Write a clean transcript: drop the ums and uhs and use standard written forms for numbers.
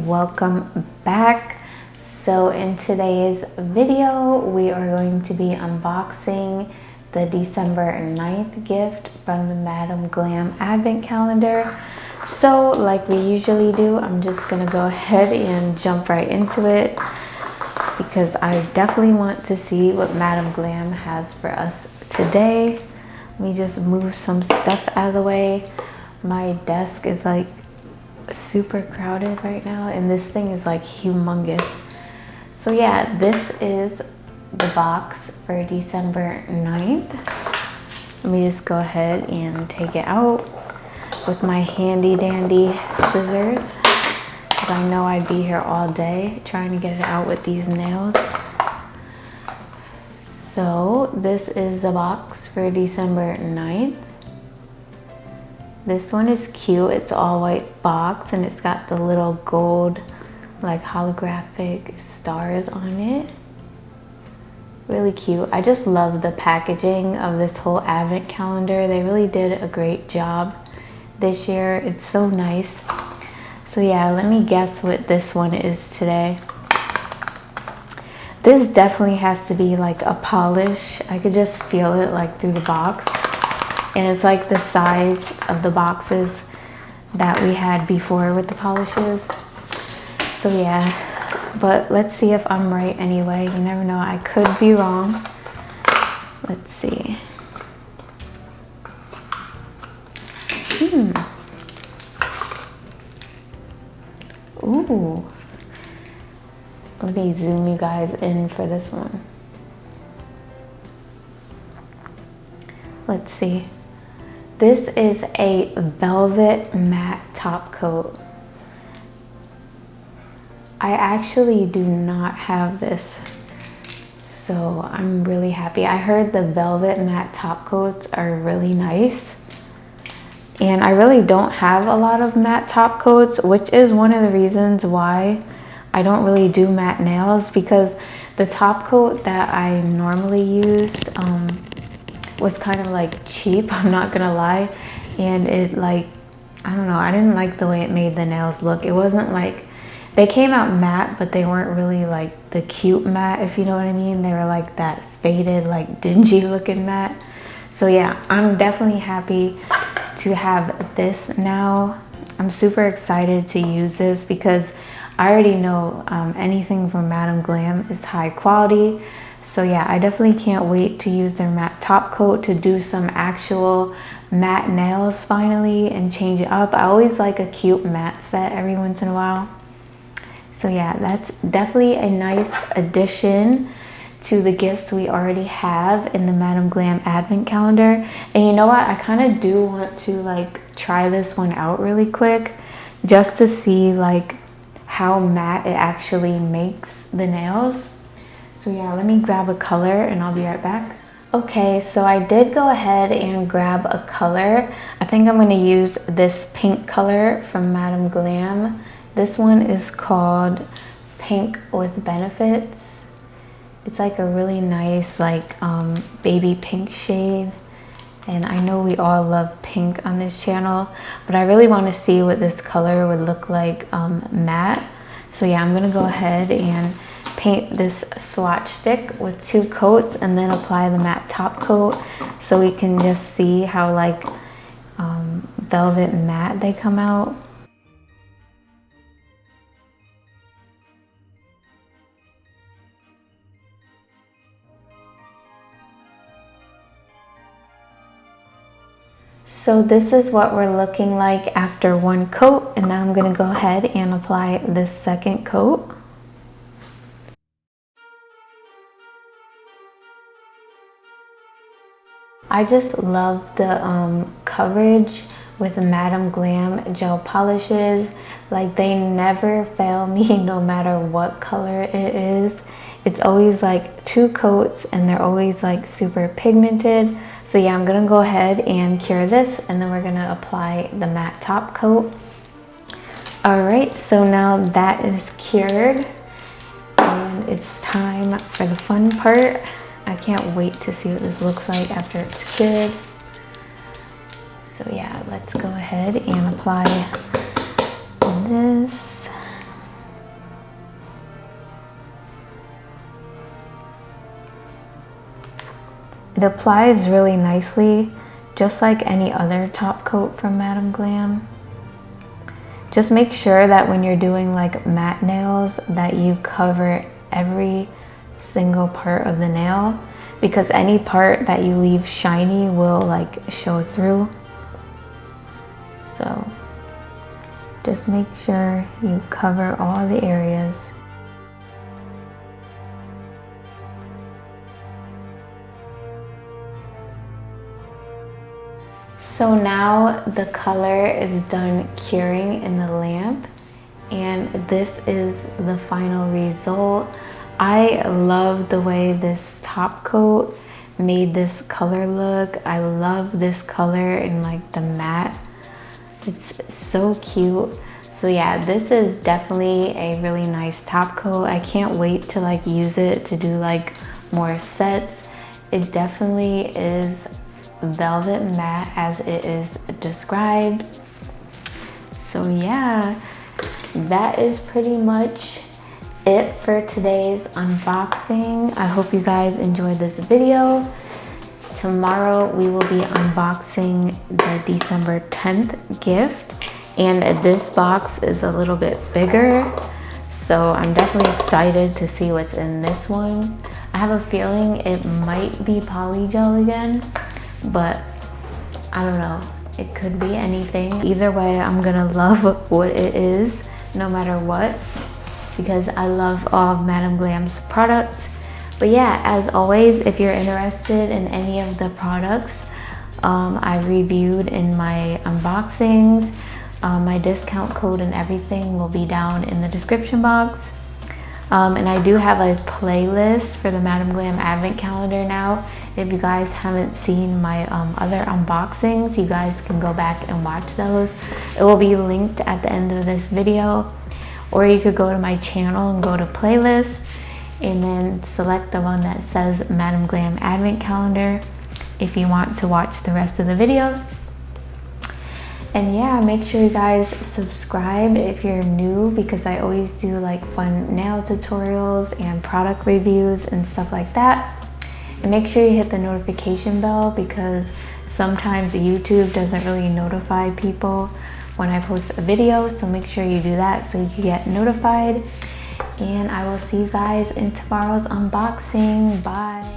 welcome back. So in today's video we are going to be unboxing the December 9th gift from the Madam Glam advent calendar. So like we usually do, I'm just gonna go ahead and jump right into it because I definitely want to see what Madam Glam has for us today. Let me just move some stuff out of the way. My desk is like super crowded right now and this thing is like humongous. So yeah, this is the box for December 9th. Let me just go ahead and take it out with my handy dandy scissors because I know I'd be here all day trying to get it out with these nails. So this is the box for December 9th. This one is cute. It's all white box and it's got the little gold like holographic stars on it. Really cute. I just love the packaging of this whole advent calendar. They really did a great job this year. It's so nice. So yeah, let me guess what this one is today. This definitely has to be like a polish. I could just feel it like through the box. And it's like the size of the boxes that we had before with the polishes. So yeah, but let's see if I'm right anyway. You never know, I could be wrong. Let's see. Ooh. Let me zoom you guys in for this one. Let's see. This is a velvet matte top coat. I actually do not have this, so I'm really happy. I heard the velvet matte top coats are really nice. And I really don't have a lot of matte top coats, which is one of the reasons why I don't really do matte nails, because the top coat that I normally used was kind of like cheap, I'm not gonna lie. And it like, I don't know, I didn't like the way it made the nails look. It wasn't like, they came out matte, but they weren't really like the cute matte, if you know what I mean. They were like that faded, like dingy looking matte. So yeah, I'm definitely happy to have this now. I'm super excited to use this because I already know anything from Madam Glam is high quality. So yeah, I definitely can't wait to use their matte top coat to do some actual matte nails finally and change it up. I always like a cute matte set every once in a while. So yeah, that's definitely a nice addition to the gifts we already have in the Madam Glam advent calendar. And you know what, I kind of do want to like try this one out really quick just to see like how matte it actually makes the nails. So yeah, let me grab a color and I'll be right back. Okay, so I did go ahead and grab a color. I think I'm going to use this pink color from Madam Glam. This one is called Pink with Benefits. It's like a really nice like baby pink shade. And I know we all love pink on this channel, but I really want to see what this color would look like matte. So yeah, I'm going to go ahead and paint this swatch stick with 2 coats and then apply the matte top coat so we can just see how like velvet matte they come out. So this is what we're looking like after 1 coat, and now I'm going to go ahead and apply this 2nd coat. I just love the coverage with Madam Glam gel polishes. Like they never fail me no matter what color it is. It's always like 2 coats and they're always like super pigmented. So yeah, I'm gonna go ahead and cure this and then we're gonna apply the matte top coat. All right, so now that is cured and it's time for the fun part. I can't wait to see what this looks like after it's cured. So yeah, let's go ahead and apply this. It applies really nicely, just like any other top coat from Madam Glam. Just make sure that when you're doing like matte nails that you cover every single part of the nail, because any part that you leave shiny will like show through. So just make sure you cover all the areas. So now the color is done curing in the lamp, and this is the final result. I love the way this top coat made this color look. I love this color in like the matte. It's so cute. So yeah, this is definitely a really nice top coat. I can't wait to like use it to do like more sets. It definitely is velvet matte as it is described. So yeah, that is pretty much it for today's unboxing. I hope you guys enjoyed this video. Tomorrow we will be unboxing the December 10th gift, and this box is a little bit bigger, so I'm definitely excited to see what's in this one. I have a feeling it might be polygel again, but I don't know, it could be anything. Either way, I'm gonna love what it is no matter what, because I love all of Madam Glam's products. But yeah, as always, if you're interested in any of the products I reviewed in my unboxings, my discount code and everything will be down in the description box. And I do have a playlist for the Madam Glam Advent Calendar now. If you guys haven't seen my other unboxings, you guys can go back and watch those. It will be linked at the end of this video. Or you could go to my channel and go to playlist and then select the one that says Madam Glam Advent Calendar if you want to watch the rest of the videos. And yeah, make sure you guys subscribe if you're new, because I always do like fun nail tutorials and product reviews and stuff like that. And make sure you hit the notification bell, because sometimes YouTube doesn't really notify people when I post a video, so make sure you do that so you can get notified. And I will see you guys in tomorrow's unboxing. Bye.